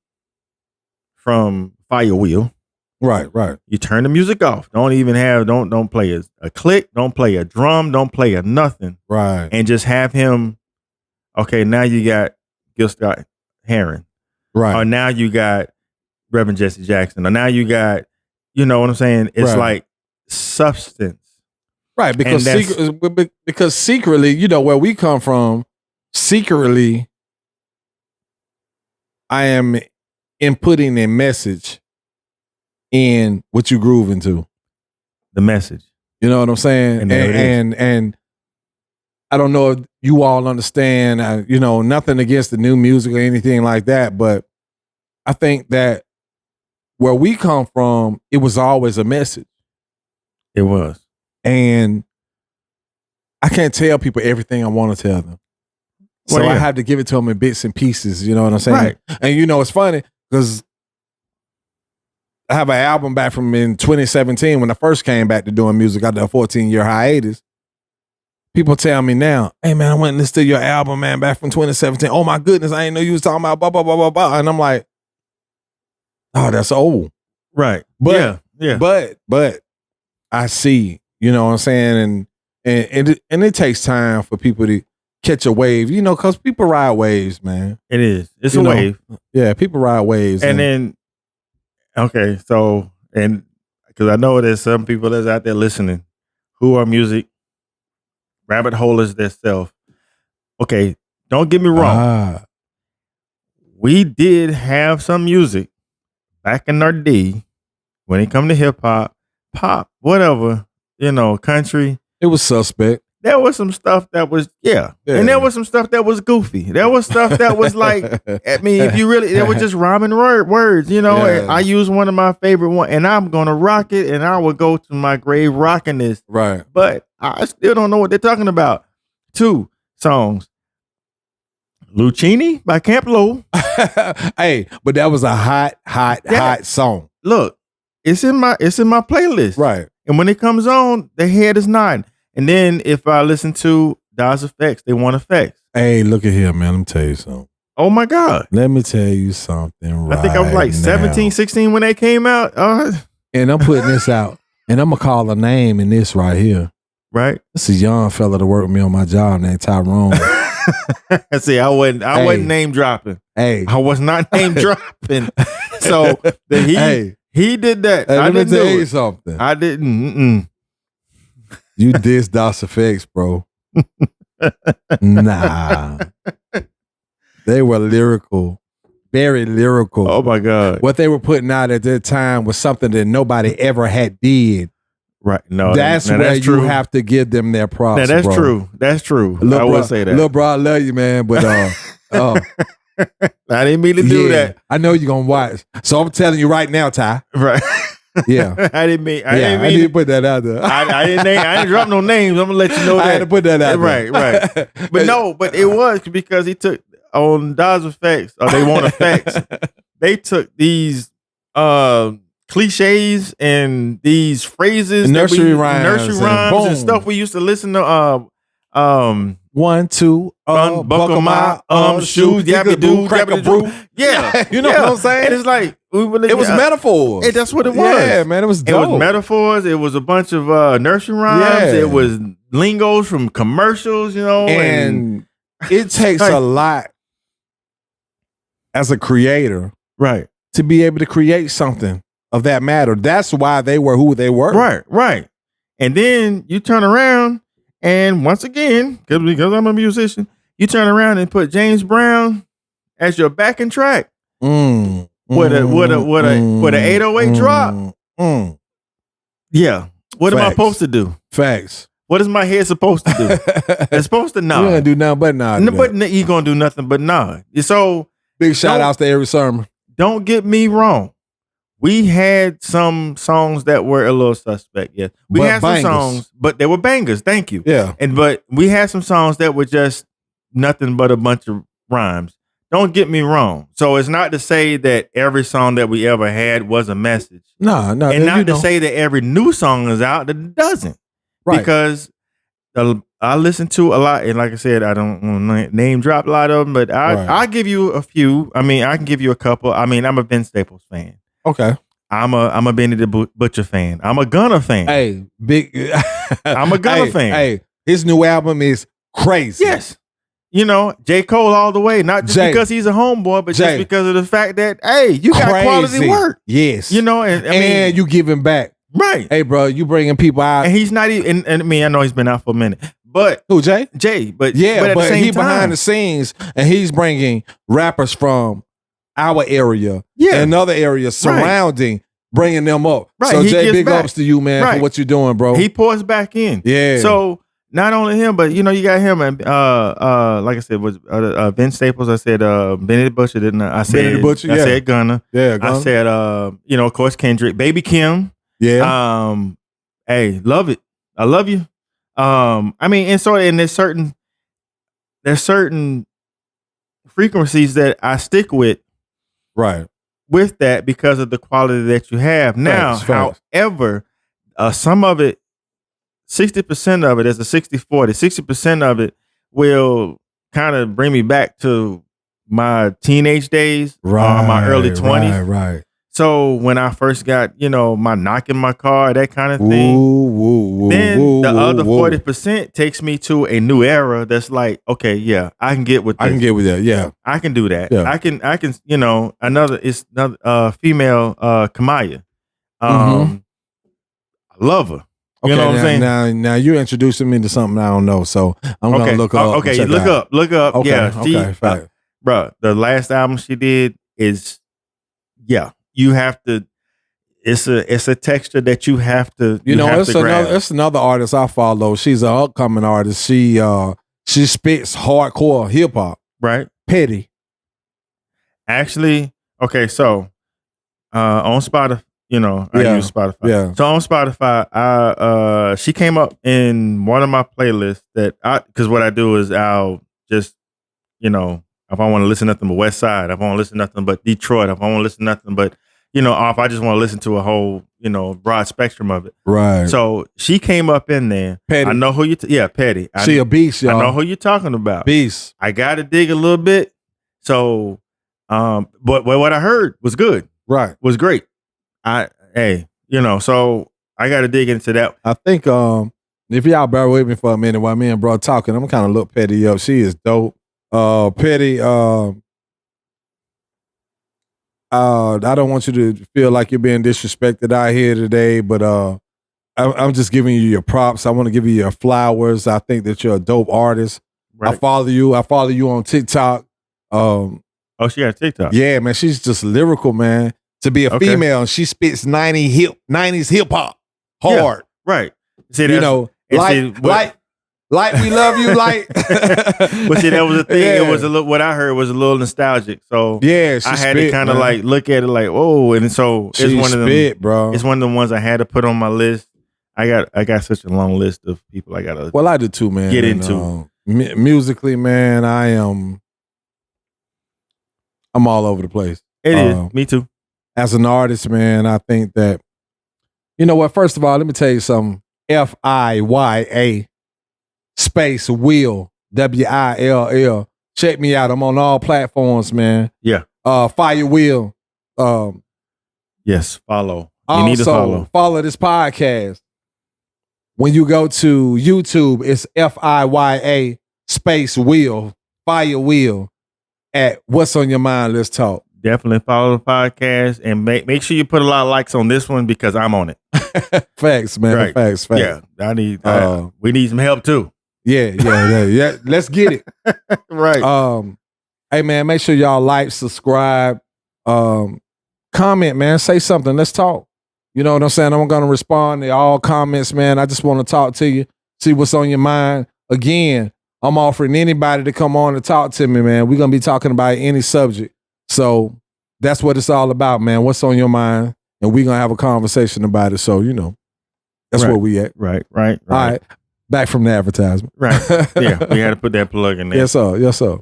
from Firewheel, right. You turn the music off. Don't play a click, don't play a drum, don't play a nothing. Right. And just have him. Okay, now you got Gil Scott Heron. Right. Or now you got Reverend Jesse Jackson. Or now you got, you know what I'm saying? It's like substance. Right, because secretly, where we come from, secretly, I am inputting a message in what you grooving to. The message. You know what I'm saying? And I don't know if you all understand, nothing against the new music or anything like that, but I think that where we come from, it was always a message. It was. And I can't tell people everything I want to tell them. So I have to give it to them in bits and pieces, you know what I'm saying? Right. And it's funny because I have an album back from in 2017 when I first came back to doing music after a 14-year hiatus. People tell me now, hey man, I went and listened to your album, man, back from 2017. Oh my goodness, I didn't know you was talking about blah, blah, blah, blah, blah. And I'm like, oh, that's old. Right. But, but I see, you know what I'm saying? And it takes time for people to catch a wave, because people ride waves, man. It is. It's a wave. Yeah, people ride waves. And then, okay, so, and because I know there's some people that's out there listening who are music rabbit holers themselves. Okay, don't get me wrong. We did have some music back in our day when it come to hip hop, pop, whatever, country. It was suspect. There was some stuff that was, and there was some stuff that was goofy. There was stuff that was like, I mean, if you really, they were just rhyming words, And I use one of my favorite ones, and I'm going to rock it, and I will go to my grave rocking this. Right. But I still don't know what they're talking about. 2 songs. Lucchini by Camp Lo. Hey, but that was a hot song. Look, it's in my playlist. Right. And when it comes on, the head is nodding. And then if I listen to Das Effects, They Want Effects. Hey, look at here, man. Let me tell you something. Oh my God. Let me tell you something I think I was like 17, 16 when they came out. And I'm putting this out. And I'm going to call a name in this right here. Right. This is a young fella to work with me on my job named Tyrone. See, I wasn't name dropping. Hey. I was not name dropping. So he did that. Hey, I let me didn't tell do you it. something. I didn't. You diss Das Effects, bro. Nah. They were lyrical. Very lyrical. Oh my God. What they were putting out at that time was something that nobody ever had did. Right. No, that's where you have to give them their props. Now, that's bro. true. That's true. I will say that. Little bro, I love you, man. But I didn't mean to do that. I know you're gonna watch. So I'm telling you right now, Ty. Right. Yeah. I didn't mean I didn't put that out there. I didn't drop no names. I'm gonna let you know that. I had to put that out there. Right. But it was because he took on Das Effects, or They Want Effects. They took these cliches and these phrases, nursery rhymes and stuff we used to listen to. 1, 2, buckle my shoes, yappy do, crack a brew. Yeah, you know what I'm saying? And it's like it was metaphors. That's what it was. Yeah, man, it was dope. It was metaphors. It was a bunch of nursery rhymes. Yeah. It was lingos from commercials, and it takes a lot as a creator, right, to be able to create something of that matter. That's why they were who they were. Right. And then you turn around And once again, because I'm a musician, you turn around and put James Brown as your backing track with a 808 drop. Yeah. What am I supposed to do? Facts. What is my head supposed to do? It's supposed to nod. You gonna do nothing but nod. But you gonna do nothing but nod. So big shout outs to every sermon. Don't get me wrong. We had some songs that were a little suspect. Yes, we had some songs, but they were bangers. Thank you. Yeah. But we had some songs that were just nothing but a bunch of rhymes. Don't get me wrong. So it's not to say that every song that we ever had was a message. No. And not to say that every new song is out that doesn't. Right. Because I listen to a lot, and like I said, I don't want to name drop a lot of them, but I'll give you a few. I mean, I can give you a couple. I mean, I'm a Vince Staples fan. Okay. I'm a Benny the Butcher fan. I'm a Gunna fan. Hey, big. I'm a Gunna fan. Hey, his new album is crazy. Yes. You know, J. Cole all the way. Not just because he's a homeboy, but just because of the fact that, hey, you got quality work. Yes. You know, and I mean, you giving back. Right. Hey, bro, you bringing people out. And he's not even, and I mean, I know he's been out for a minute. But who, Jay? Jay, but yeah, but he behind the scenes, and he's bringing rappers from our area and other areas surrounding, bringing them up. Right. So Jay, big ups to you, man, for what you're doing, bro. He pours back in. Yeah. So not only him, but you know, you got him and like I said, was Vince Staples. I said Benny the Butcher, didn't I? I said Benny the Butcher. I said Gunna. Yeah, Gunna. I said you know, of course, Kendrick, Baby Kim. Yeah. Hey, love it. I love you. I mean, and there's certain frequencies that I stick with. Right. With that because of the quality that you have. Now, however, some of it, 60% of it is a 60-40. 60% of it will kind of bring me back to my teenage days, my early 20s. Right. So when I first got, you know, my knock in my car, that kind of thing, then the other 40% takes me to a new era that's like, okay, yeah, I can get with this. I can get with that, yeah. I can do that. Yeah. I can, you know, another female, Kamaya. I love her. You know what I'm saying? Now you're introducing me to something I don't know, so I'm gonna look her up. Okay, look up. Okay, yeah, bro, the last album she did is, you have to. It's a texture that you have to. It's another artist I follow. She's an upcoming artist. She spits hardcore hip hop. Right. Petty. Actually, okay, so on Spotify, you know, I use Spotify. Yeah. So on Spotify, she came up in one of my playlists because what I do is I'll just, you know, if I want to listen to nothing but West Side, if I want to listen to nothing but Detroit, if I want to listen to nothing but, you know, if I just want to listen to a whole, you know, broad spectrum of it. Right. So she came up in there. Petty. I know who you, Petty. She a beast, y'all. I know who you're talking about. Beast. I got to dig a little bit. So, but what I heard was good. Right. Was great. You know, so I got to dig into that. I think, if y'all bear with me for a minute while me and bro talking, I'm kind of look Petty up. She is dope. Petty, I don't want you to feel like you're being disrespected out here today, but I'm just giving you your props. I want to give you your flowers. I think that you're a dope artist. Right. I follow you on TikTok. Oh, she got TikTok. Yeah, man, she's just lyrical, man. To be a female, and she spits 90s hip hop hard. Yeah, right. See, you know, like we love you, like. But see, that was the thing. Yeah. It was a little. What I heard was a little nostalgic. So yeah, I had to kind of like look at it like, oh, and so it's one of them. Bro. It's one of the ones I had to put on my list. I got such a long list of people I gotta. Well, I do too, man. Get into musically, man. I'm all over the place. It is. Me too. As an artist, man, I think that, you know what? First of all, let me tell you something. FIYA space Will, WILL. Check me out. I'm on all platforms, man. Yeah. Fire Will. Yes, follow. You need to follow this podcast. When you go to YouTube, it's FIYA space Will, Fire Will at What's on Your Mind. Let's talk. Definitely follow the podcast and make sure you put a lot of likes on this one because I'm on it. Facts, man. Right. Facts. Yeah, we need some help too. Yeah. Let's get it. Right. Hey, man, make sure y'all like, subscribe, comment, man. Say something. Let's talk. You know what I'm saying? I'm going to respond to all comments, man. I just want to talk to you, see what's on your mind. Again, I'm offering anybody to come on and talk to me, man. We're going to be talking about any subject. So that's what it's all about, man. What's on your mind? And we're going to have a conversation about it. So, that's where we at. Right. All right. Back from the advertisement. Right. Yeah, we had to put that plug in there. Yes, sir.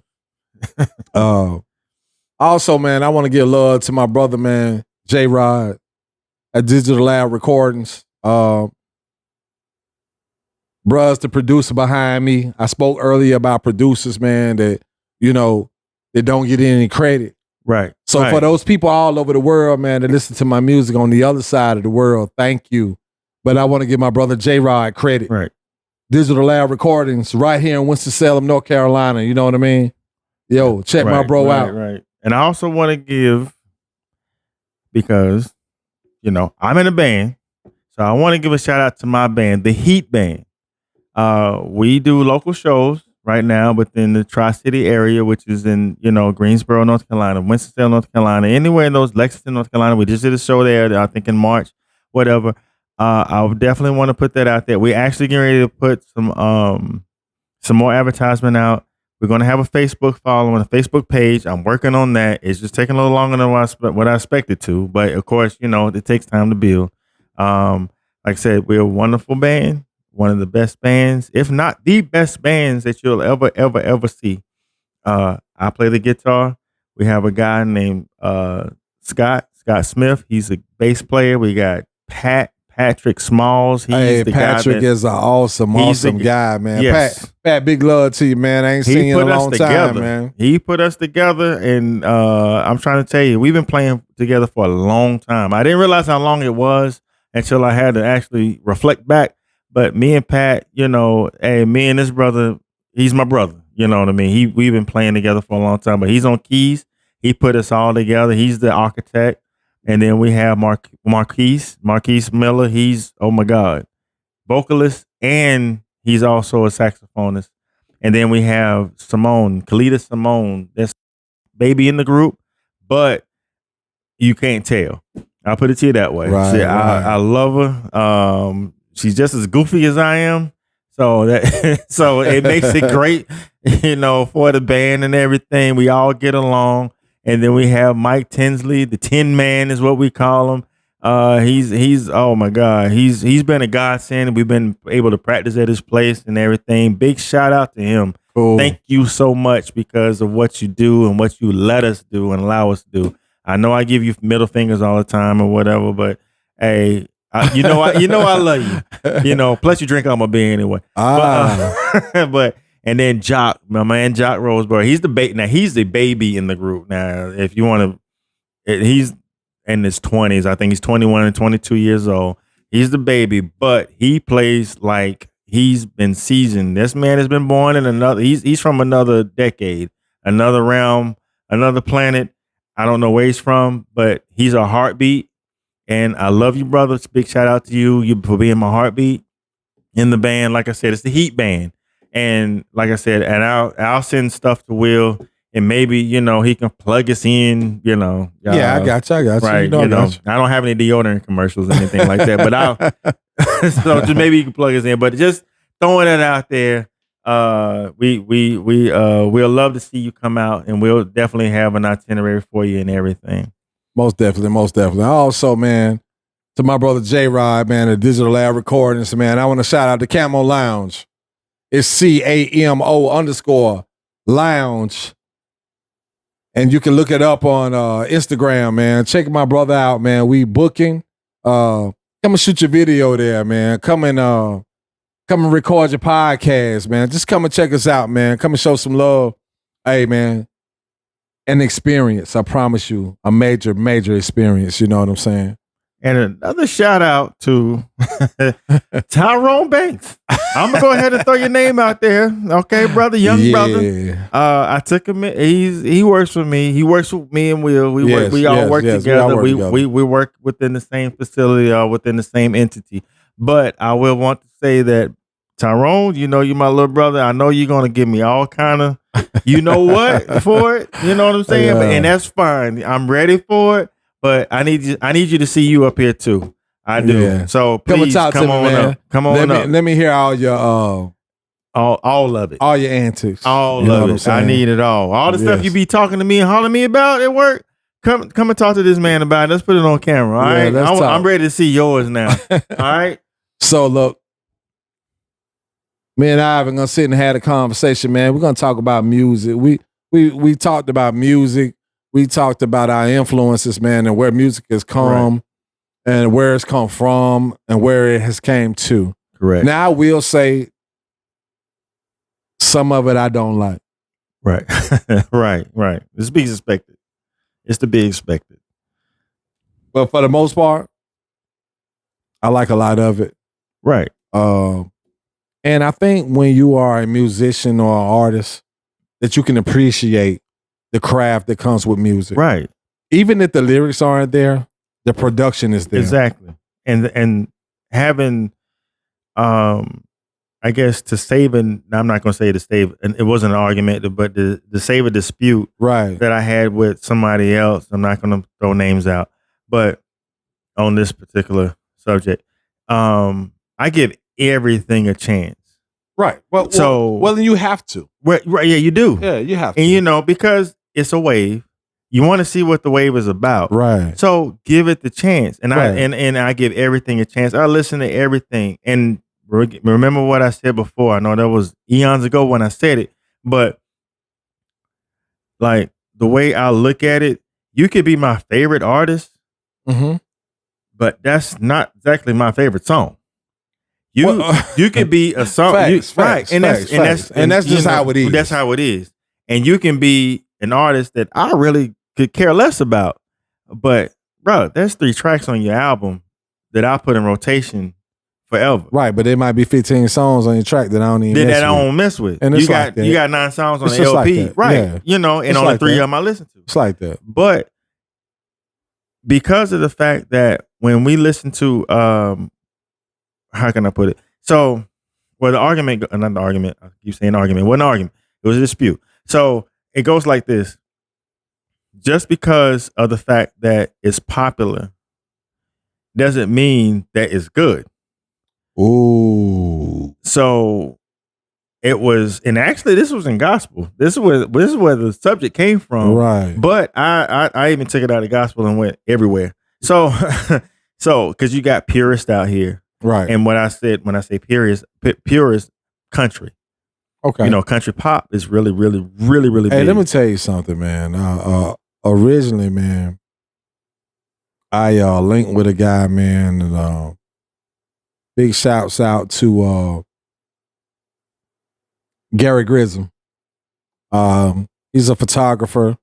Also, man, I want to give love to my brother, man, J-Rod at Digital Lab Recordings. Bruh's the producer behind me. I spoke earlier about producers, man, that, they don't get any credit. Right. So for those people all over the world, man, that listen to my music on the other side of the world, thank you. But I want to give my brother J-Rod credit. Right. Digital Lab Recordings right here in Winston-Salem, North Carolina. You know what I mean? Yo, check my bro out. Right. And I also want to give, because, I'm in a band, so I want to give a shout out to my band, the Heat Band. We do local shows right now within the Tri-City area, which is in, Greensboro, North Carolina, Winston-Salem, North Carolina, anywhere in those, Lexington, North Carolina. We just did a show there, I think in March, whatever. I would definitely want to put that out there. We're actually getting ready to put some more advertisement out. We're going to have a Facebook following, a Facebook page. I'm working on that. It's just taking a little longer than what I expected to. But, of course, it takes time to build. Like I said, we're a wonderful band, one of the best bands, if not the best bands that you'll ever see. I play the guitar. We have a guy named Scott Smith. He's a bass player. We got Patrick Smalls. Patrick is an awesome guy, man. Yes. Pat, big love to you, man. I ain't seen you in a long time, man. He put us together, and I'm trying to tell you, we've been playing together for a long time. I didn't realize how long it was until I had to actually reflect back. But me and Pat, me and this brother, he's my brother. You know what I mean? We've been playing together for a long time, but he's on keys. He put us all together. He's the architect. And then we have Marquise Miller. He's, oh my God, vocalist, and he's also a saxophonist. And then we have Kalita Simone. That's baby in the group, but you can't tell. I'll put it to you that way. Right. I love her. She's just as goofy as I am. So it makes it great, for the band and everything. We all get along. And then we have Mike Tinsley, the Tin Man is what we call him. He's oh my God, he's been a godsend. We've been able to practice at his place and everything. Big shout out to him. Cool. Thank you so much because of what you do and what you let us do and allow us to do. I know I give you middle fingers all the time or whatever, but hey, I love you. Plus you drink all my beer anyway. But and then Jock, my man Jock Roseberry, he's the baby in the group. Now, if you want to, he's in his 20s. I think he's 21 and 22 years old. He's the baby, but he plays like he's been seasoned. This man has been born in another. He's from another decade, another realm, another planet. I don't know where he's from, but he's a heartbeat. And I love you, brother. Big shout out to you for being my heartbeat in the band. Like I said, it's the Heat Band. And like I said, and I'll send stuff to Will, and maybe he can plug us in. Yeah, I got you. Right, I don't have any deodorant commercials or anything like that, but I'll so just maybe you can plug us in. But just throwing it out there, we'll love to see you come out, and we'll definitely have an itinerary for you and everything. Most definitely. Also, man, to my brother J-Rod, man, at Digital Lab Recordings, man, I want to shout out to Camo Lounge. It's CAMO_lounge. And you can look it up on Instagram, man. Check my brother out, man. We booking. Come and shoot your video there, man. Come and record your podcast, man. Just come and check us out, man. Come and show some love. Hey, man. An experience, I promise you. A major, major experience. You know what I'm saying? And another shout out to Tyrone Banks. I'm gonna go ahead and throw your name out there, okay, brother, young brother. I took him. He works for me. He works with me and Will. We all work together. We work within the same facility or within the same entity. But I will want to say that Tyrone, you know, you're my little brother. I know you're gonna give me all kind of, you know what, for it. You know what I'm saying? Yeah. And that's fine. I'm ready for it. But I need you to see you up here too. I do. Yeah. So please come on up. Come on up. Let me hear all your all of it. all your antics. All of it. I need it all. All the stuff you be talking to me and hollering me about at work. Come and talk to this man about it. Let's put it on camera. All right. I'm ready to see yours now. All right. So look, me and Ivan gonna sit and have a conversation, man. We're gonna talk about music. We talked about music. We talked about our influences, man, and where music has come and where it's come from and where it has came to. Correct. Now I will say some of it I don't like. Right. right. It's to be expected. It's to be expected. But for the most part, I like a lot of it. Right. And I think when you are a musician or an artist, that you can appreciate the craft that comes with music. Right. Even if the lyrics aren't there, the production is there. Exactly. And having I guess to save I'm not gonna say to save, and it wasn't an argument, but to save a dispute that I had with somebody else. I'm not gonna throw names out, but on this particular subject, I give everything a chance. Right. Well, then you have to. Right. Yeah, you do. Yeah, you have to. And you know, because it's a wave, you want to see what the wave is about. Right. So give it the chance. And I give everything a chance. I listen to everything. And remember what I said before. I know that was eons ago when I said it, but like the way I look at it, you could be my favorite artist, but that's not exactly my favorite song. You could be a song, facts, and that's just how it is. That's how it is. And you can be an artist that I really could care less about, but bro, there's 3 tracks on your album that I put in rotation forever. Right, but there might be 15 songs on your track that I don't even mess with. And you got 9 songs on the LP, like right? Yeah. You know, and it's only like 3 that. of them I listen to. It's like that. But because of the fact that when we listen to how can I put it? So, well, not the argument. I keep saying argument. It wasn't an argument. It was a dispute. So it goes like this. Just because of the fact that it's popular doesn't mean that it's good. Ooh. So it was, and actually this was in gospel. This is where the subject came from. Right. But I even took it out of gospel and went everywhere. So because you got purists out here. Right. And when I say purist country. Okay. You know, country pop is really, really, really, really big. Hey, let me tell you something, man. Originally, man, I linked with a guy, man, and big shouts out to Gary Grissom. He's a photographer,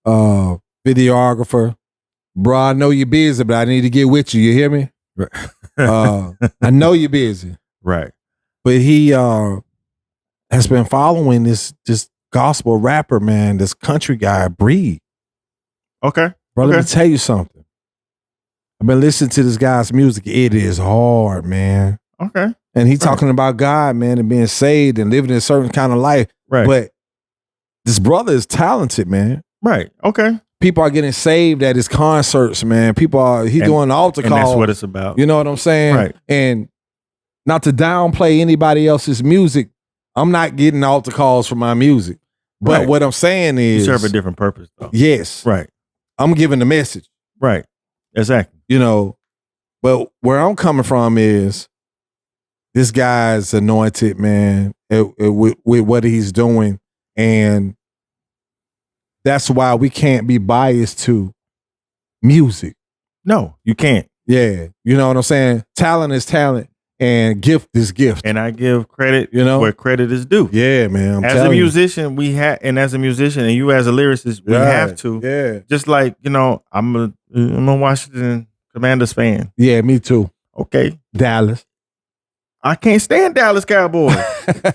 videographer. Bro, I know you're busy, but I need to get with you. You hear me? I know you're busy. Right. But he has been following this gospel rapper, man, this country guy, Breed. Okay. Bro, let me tell you something. I've been listening to this guy's music. It is hard, man. Okay. And he talking about God, man, and being saved and living a certain kind of life. Right. But this brother is talented, man. Right. Okay. People are getting saved at his concerts, man. He's doing altar calls. And that's what it's about. You know what I'm saying? Right. And not to downplay anybody else's music, I'm not getting altar calls for my music. But what I'm saying is, you serve a different purpose, though. Yes. Right. I'm giving the message. Right. Exactly. You know, but where I'm coming from is this guy's anointed, man, with what he's doing. And that's why we can't be biased to music. No, you can't. Yeah. You know what I'm saying? Talent is talent and gift is gift. And I give credit, you know, where credit is due. Yeah, man. As a musician, as a musician, and you as a lyricist, we have to. Yeah. Just like, you know, I'm a Washington Commanders fan. Yeah, me too. Okay. Dallas. I can't stand Dallas Cowboys.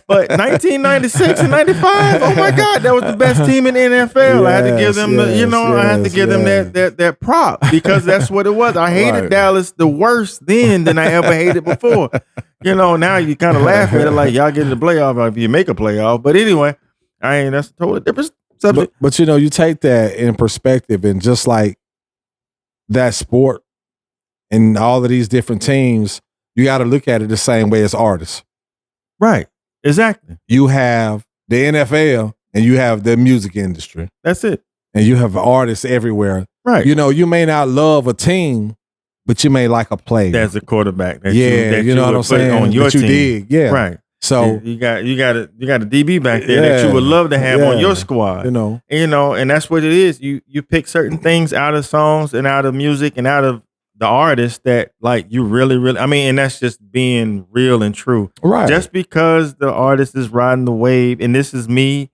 But 1996 and 95, oh my God, that was the best team in the NFL. I had to give them I had to give them that prop because that's what it was. I hated Dallas the worst then than I ever hated before. Now you kind of laugh at it like y'all get in the playoff if you make a playoff. But anyway, that's a totally different subject. But you take that in perspective, and just like that sport and all of these different teams, you got to look at it the same way as artists. Right. Exactly. You have the NFL and you have the music industry. That's it. And you have artists everywhere. Right. You may not love a team, but you may like a player. That's a quarterback. That you know what I'm saying? On your team. Dig. Yeah. Right. So you got a DB back there that you would love to have on your squad. And that's what it is. You pick certain things out of songs and out of music and out of the artist that like you really, really, and that's just being real and true. Right. Just because the artist is riding the wave, and this is me,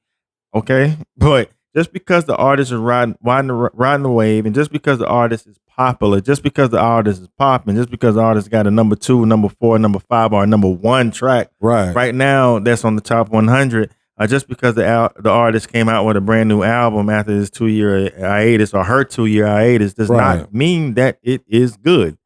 okay? But just because the artist is riding the wave, and just because the artist is popular, just because the artist is popping, just because the artist got a number 2, number 4, number 5, or a number 1 track right now that's on the top 100, just because the artist came out with a brand new album after his 2-year hiatus or her 2-year hiatus does not mean that it is good.